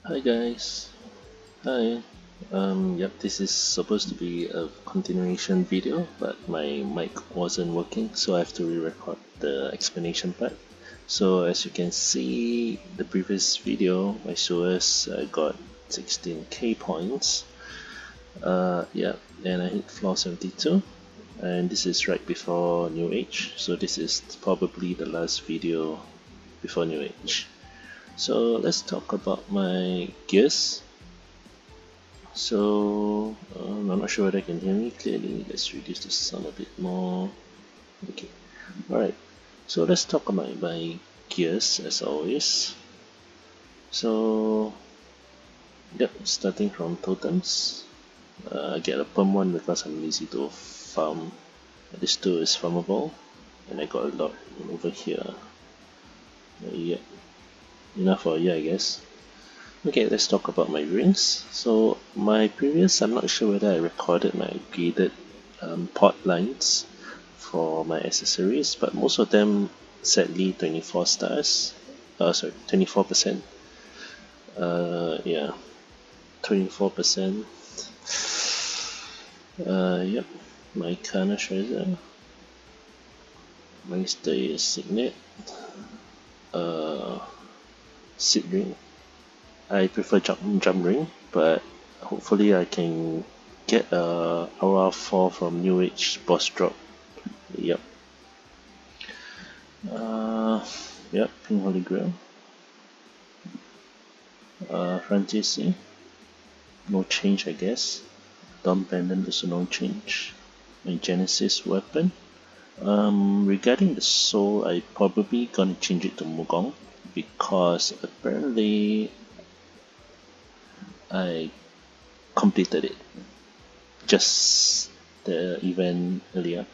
Hi guys. Hi. Yep, this is supposed to be a continuation video, but my mic wasn't working, so I have to re-record the explanation part. So as you can see, the previous video, my sewers got 16k points. Yeah, and I hit floor 72, and this is right before New Age, so this is probably the last video before New Age. So let's talk about my gears. So I'm not sure whether I can hear me clearly. Let's reduce the sound a bit more. Okay, alright. So let's talk about my gears as always. So yep, starting from totems. I get a perm one because I'm lazy to farm. This two is farmable, and I got a lot over here. Yeah, enough for a year I guess. Okay, let's talk about my rings. So my previous, I'm not sure whether I recorded my graded pot lines for my accessories, but most of them sadly 24 stars. Sorry, 24%. Yeah, 24%. Yep, my Kana Treasure, my Stay Signet, Seed Ring. I prefer jump ring, but hopefully I can get a RR4 from NEWAGE boss drop. Yep. Yep, Pink Holy Grail. Frontier Sea. No change I guess. Dawn Pendant also no change. My Genesis weapon. Regarding the soul, I probably gonna change it to Mugong because apparently I completed it just the event earlier,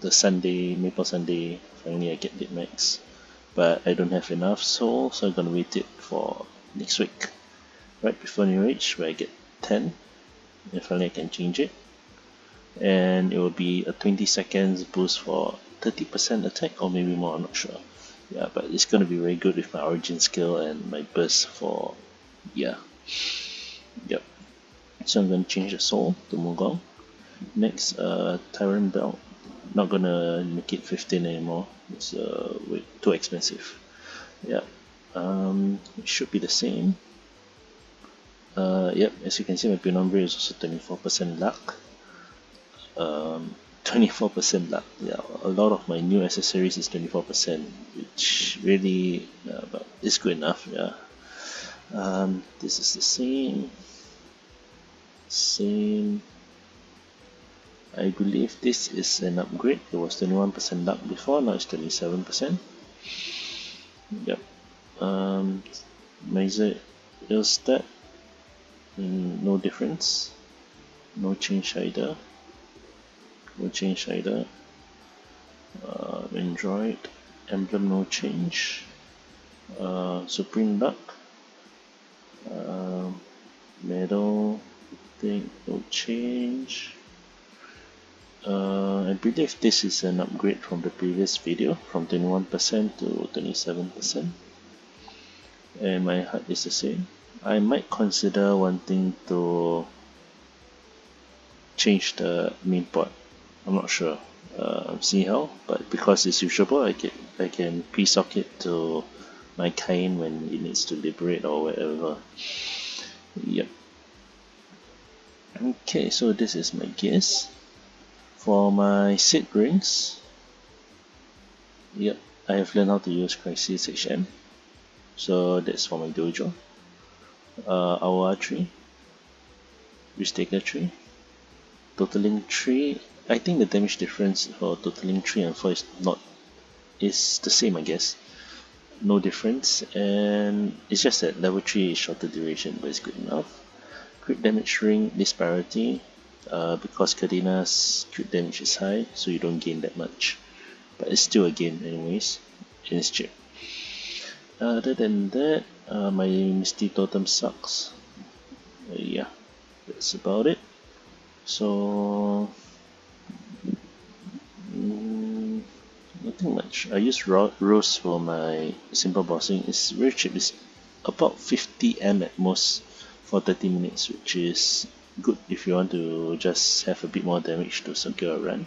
the Sunday, Maple Sunday. Finally I get it max, but I don't have enough soul, so I'm gonna wait it for next week, right before New Age, where I get 10, and finally I can change it, and it will be a 20 seconds boost for 30% attack, or maybe more, I'm not sure. Yeah, but it's gonna be very good with my origin skill and my burst for, yeah, yep. So I'm gonna change the soul to Mugong. Next, Tyrant Belt. Not gonna make it 15 anymore. It's way too expensive. Yeah. It should be the same. Yep. As you can see, my Penombre is also 24% luck. 24% luck. Yeah. A lot of my new accessories is 24%, which really, but it's good enough. Yeah. This is the same. Same. I believe this is an upgrade. It was 21% luck before, now it's 27%. Yep. Major Ilstat, no difference. No change either. No change either. Android emblem, no change. Supreme luck. Medal thing, no change. I believe this is an upgrade from the previous video, from 21% to 27%, and my HUD is the same. I might consider wanting to change the main port. I'm not sure. See how, but because it's usable, I can pre-socket to my Kain when it needs to liberate or whatever. Yep. Okay, so this is my gears. For my seed rings, yep, I have learned how to use Crisis HM. So that's for my dojo. Awa tree, Risk-Taker tree, Totaling tree. I think the damage difference for Totaling 3 and 4 is the same, I guess. No difference, and it's just that level 3 is shorter duration, but it's good enough. Crit damage ring disparity, because Cadena's crit damage is high, so you don't gain that much, but it's still a gain anyways, and it's cheap. Other than that, my Misty Totem sucks. Yeah, that's about it. So nothing much. I use Rose for my simple bossing. It's very cheap. It's about 50 M at most for 30 minutes, which is good if you want to just have a bit more damage to secure a run.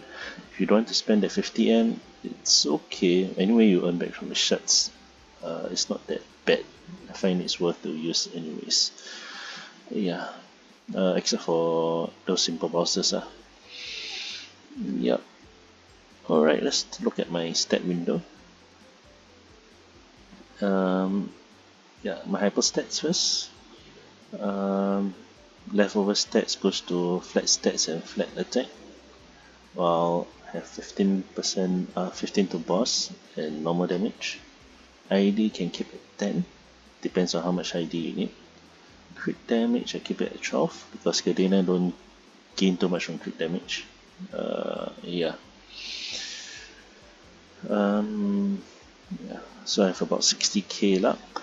If you don't want to spend that 50M, it's okay. Anyway, you earn back from the shards. It's not that bad. I find it's worth to use anyways. Yeah, except for those simple bosses. Yep. Alright, let's look at my stat window. Yeah, my hyperstats first. Leftover stats goes to flat stats and flat attack, while I have 15%, 15 to boss and normal damage. ID can keep at 10, depends on how much ID you need. Crit damage I keep it at 12 because Cadena don't gain too much from crit damage. Yeah. Yeah. So I have about 60k luck.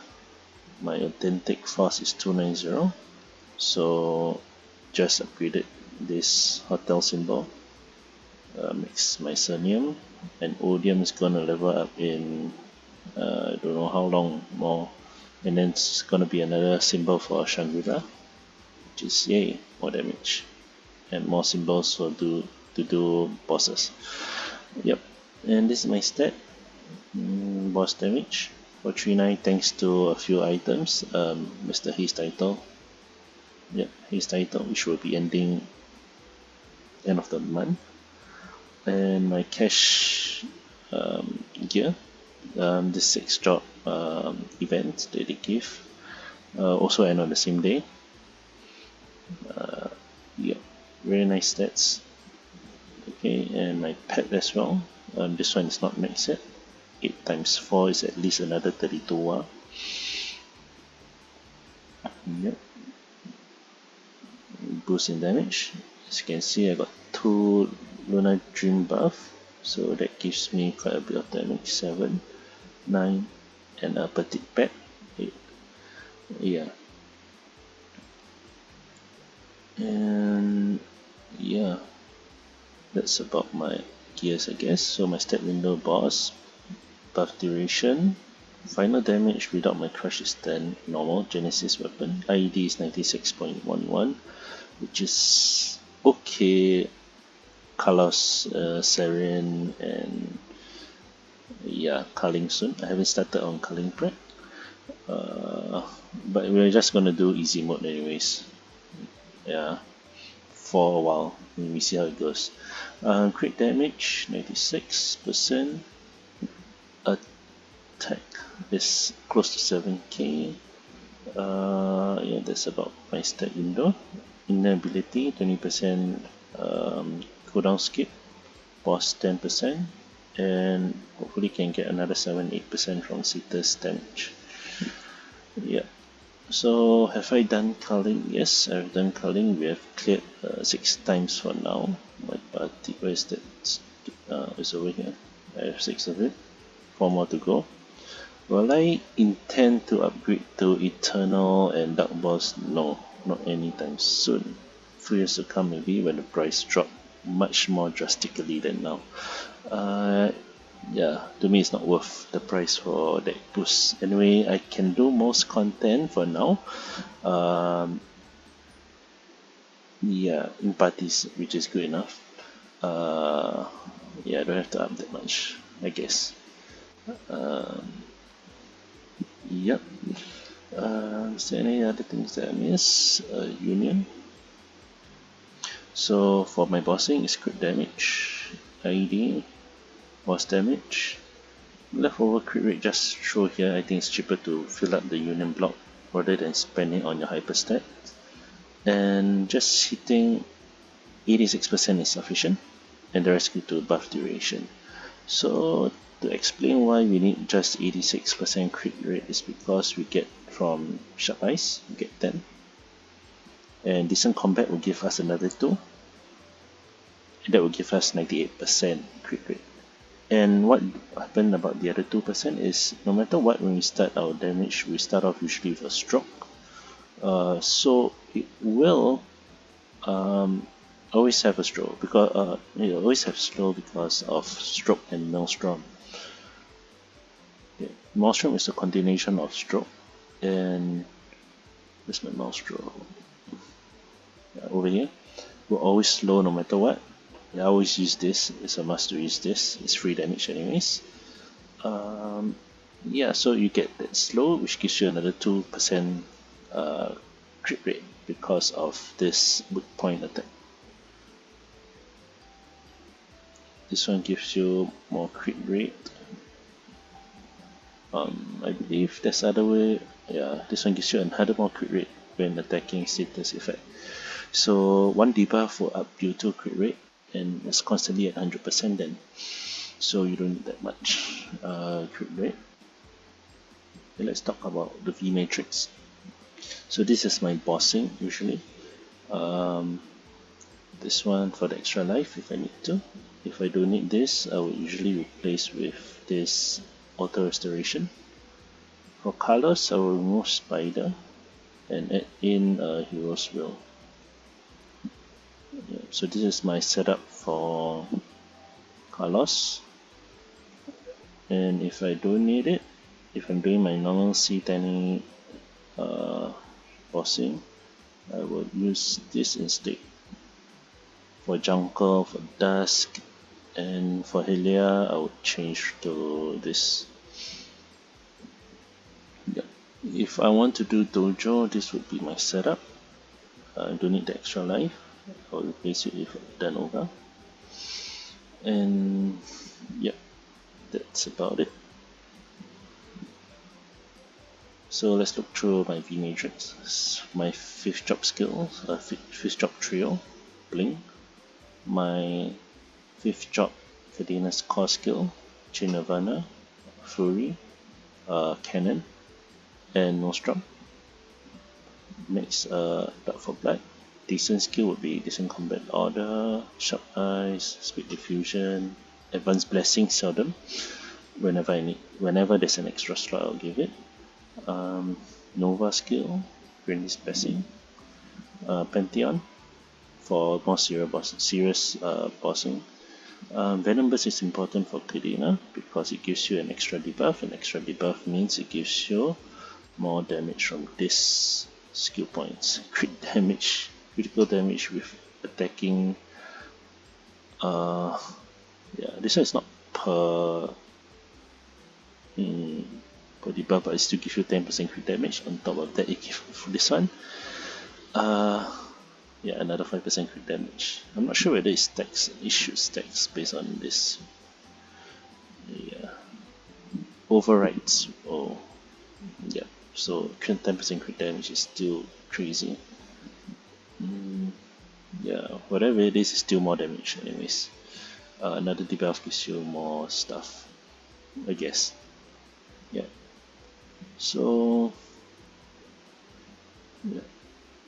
My authentic fast is 290. So just upgraded this hotel symbol. Makes my surname, and Odium is gonna level up in I don't know how long more, and then it's gonna be another symbol for Shangri-La, which is yay, more damage and more symbols for to do bosses. Yep, and this is my stat. Boss damage for 39 thanks to a few items. Mr. His title. Yep, his title, which will be ending end of the month. And my cash gear, the 6 job event that they give, also end on the same day. Yep, very nice stats. Okay, and my pet as well. This one is not maxed yet. 8 times 4 is at least another 32. Yep. Boost in damage. As you can see, I got 2 Lunar Dream buff, so that gives me quite a bit of damage. 7, 9, and a petite pet. 8. Yeah. And yeah, that's about my gears, I guess. So my stat window: boss, buff duration, final damage without my crush is 10, normal, Genesis weapon, IED is 96.11, which is okay. Kalos, Saren, and yeah, culling soon. I haven't started on culling prep, but we're just gonna do easy mode anyways. Yeah, for a while. We see how it goes. Crit damage 96%. Attack is close to 7k. Yeah, that's about my stat window. Inner ability 20% cooldown skip, boss 10%, and hopefully can get another 7-8% from Sita's damage. Yeah. So have I done culling? Yes, I've done culling. We have cleared 6 times for now. My party, where is that? It's over here. I have 6 of it. 4 more to go. Will I intend to upgrade to Eternal and Dark Boss? No, not anytime soon. Few years to come maybe, when the price drop much more drastically than now. Yeah, to me it's not worth the price for that boost. Anyway, I can do most content for now. Yeah, in parties, which is good enough. Yeah, I don't have to up that much, I guess. Yep. Is there any other things that I miss? Union. So for my bossing, it's crit damage, ID, boss damage, leftover crit rate. Just throw here. I think it's cheaper to fill up the union block rather than spending on your hyperstat. And just hitting 86% is sufficient, and the rest go to buff duration. So to explain why we need just 86% crit rate is because we get from Sharp Eyes, we get 10, and Decent Combat will give us another 2, and that will give us 98% crit rate. And what happened about the other 2% is, no matter what, when we start our damage, we start off usually with a stroke. So it will always have a stroke because you always have slow because of stroke and maelstrom. Okay. Maelstrom is a continuation of stroke, And where's my mouse draw? Yeah, over here. We're always slow no matter what. I always use this. It's a must to use this. It's free damage anyways. Yeah, so you get that slow, which gives you another 2% crit rate because of this weak point attack. This one gives you more crit rate. I believe there's other way. Yeah, this one gives you another more crit rate when attacking status effect. So one debuff will up due to crit rate, and it's constantly at 100% then. So you don't need that much crit rate. Okay, let's talk about the V matrix. So this is my bossing usually. This one for the extra life if I need to. If I don't need this, I will usually replace with this auto restoration. For colors, I will remove spider and add in hero's will. Yeah, so this is my setup for colors. And if I don't need it, if I'm doing my normal C10 bossing, I will use this instead. For Jungle, for Dusk, and for Helia, I would change to this. Yeah. If I want to do Dojo, this would be my setup. I don't need the extra life. I'll replace it with Danova. And yeah, that's about it. So let's look through my V matrix. My 5th job skill, 5th job trio, Blink. My 5th job Cadena's core skill, Chain Nirvana, Fury, Cannon, and Nostrum. Next, Dark for Black. Decent skill would be Decent Combat Order, Sharp Eyes, Speed Diffusion, Advanced Blessing seldom. Whenever there's an extra slot, I'll give it. Nova skill, Granny's Blessing. Pantheon for more serious bossing. Venom Burst is important for Cadena because it gives you an extra debuff. An extra debuff means it gives you more damage from this skill points. Critical damage with attacking. Yeah, this one is not per debuff, but it still gives you 10% crit damage. On top of that, it gives this one. Yeah, another 5% crit damage. I'm not sure whether it stacks. It should stacks based on this. Yeah, overrides. Oh, yeah. So 10% crit damage is still crazy. Yeah, whatever it is still more damage anyways. Another debuff gives you more stuff, I guess. Yeah. So yeah,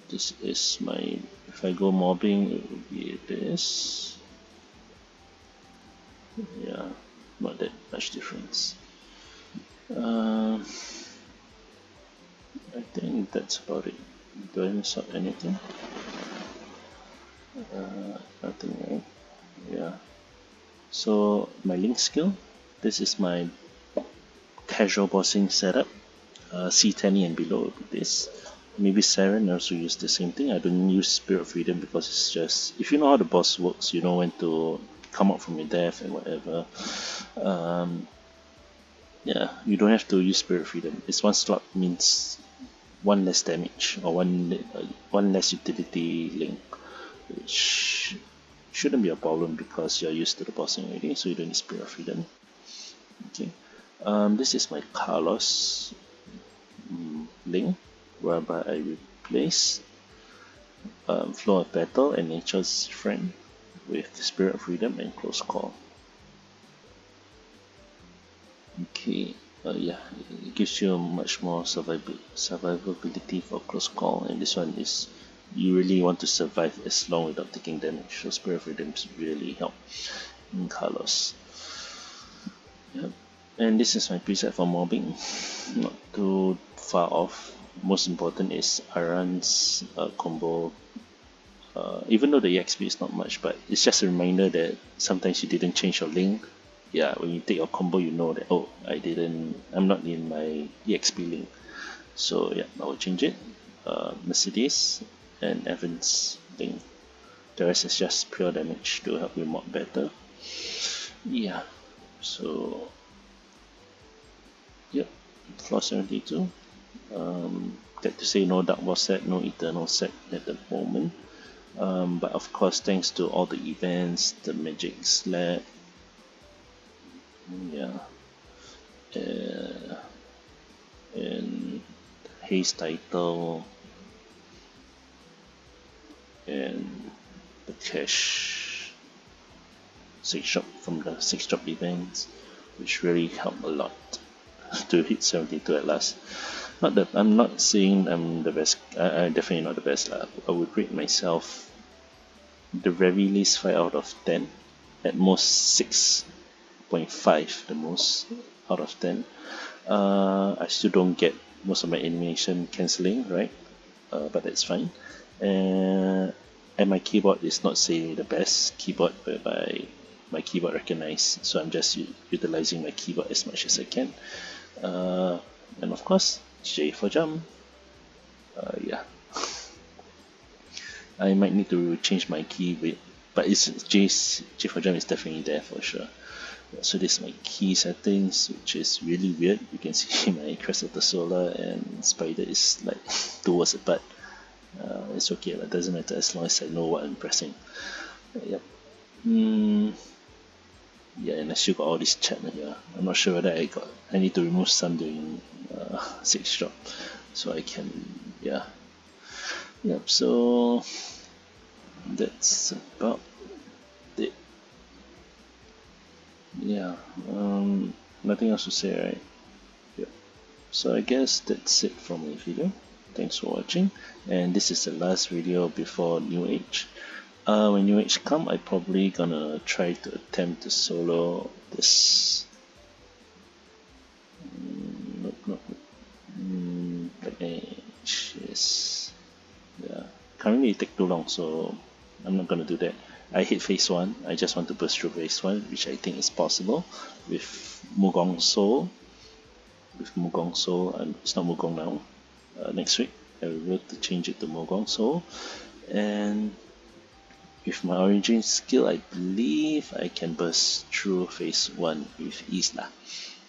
this is my. If I go mobbing, it would be this. Yeah, not that much difference. I think that's about it. Do I miss out anything? Nothing, right? Yeah. So my link skill. This is my casual bossing setup. C10 and below would be this. Maybe Saren also use the same thing. I don't use Spirit of Freedom because it's just, if you know how the boss works, you know when to come out from your death and whatever. Yeah, you don't have to use Spirit of Freedom. It's one slot means one less damage or one less utility link, which shouldn't be a problem because you're used to the bossing already, so you don't need Spirit of Freedom. Okay. This is my Carlos link, whereby I replace Flow of Battle and Nature's Friend with Spirit of Freedom and Close Call. Okay, yeah, it gives you much more survivability for Close Call, and this one is you really want to survive as long without taking damage, so Spirit of Freedom really help in Carlos. Yep. And this is my preset for mobbing, not too far off. Most important is Aran's combo. Even though the EXP is not much, but it's just a reminder that sometimes you didn't change your link. Yeah, when you take your combo, you know that, oh, I'm not in my EXP link. So yeah, I will change it. Mercedes and Evans thing. The rest is just pure damage to help you mod better. Yeah, so yep, floor 72. Glad to say no Dark War set, no Eternal set at the moment. But of course, thanks to all the events, the Magic Slab, yeah, and Haze Title, and the cash 6 drop from the 6 drop events, which really helped a lot to hit 72 at last. Not that I'm not saying I'm the best. I definitely not the best lah. I would rate myself the very least 5 out of 10, at most 6.5, the most out of 10. I still don't get most of my animation cancelling right, but that's fine. And my keyboard is not say the best keyboard whereby my keyboard recognized, so I'm just utilizing my keyboard as much as I can. And of course, J for jump. Yeah, I might need to change my key with, but it's J for jump is definitely there for sure. So this is my key settings, which is really weird. You can see my crest of the solar and spider is like towards the butt. It's okay, it doesn't matter as long as I know what I'm pressing. Yep. Yeah, and I still got all this chat here. I'm not sure whether I need to remove some during 6 drop, so I can, yeah. Yep. So that's about it. Yeah. Nothing else to say, right? Yep. So I guess that's it for my video. Thanks for watching, and this is the last video before New Age. When New Age come, I probably gonna try to attempt to solo this. Nope. Black Age, yes. Yeah. Currently it take too long, so I'm not gonna do that. I hit phase 1. I just want to burst through phase 1, which I think is possible with Mugong Soul. It's not Mugong now. Next week I will be able to change it to Mugong Soul, and with my origin skill, I believe I can burst through phase 1 with ease lah.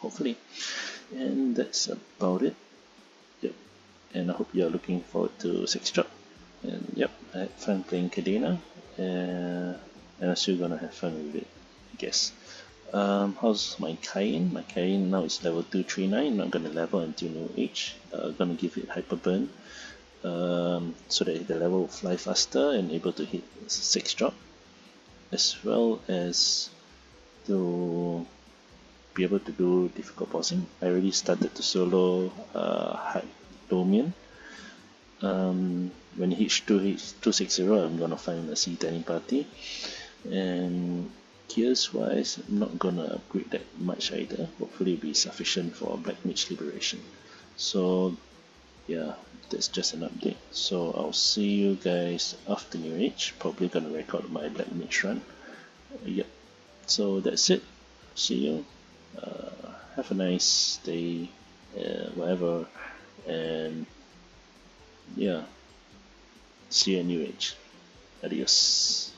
Hopefully. And that's about it. Yep. And I hope you're looking forward to 6 drop. And yep, I had fun playing Cadena. And I'm still gonna have fun with it, I guess. How's my Kain? My Kain now is level 239. Not gonna level until New Age. Gonna give it hyper burn. So that the level will fly faster and able to hit 6 drop, as well as to be able to do difficult bossing. I already started to solo hard Domian. When he hits 260, I'm gonna find a C10 party, and gears wise, I'm not gonna upgrade that much either. Hopefully, it'll be sufficient for Black Mage Liberation. So yeah, that's just an update. So I'll see you guys after New Age. Probably gonna record my Black Mage run. Yep. So that's it. See you. Have a nice day, whatever, and yeah, see you at New Age. Adios.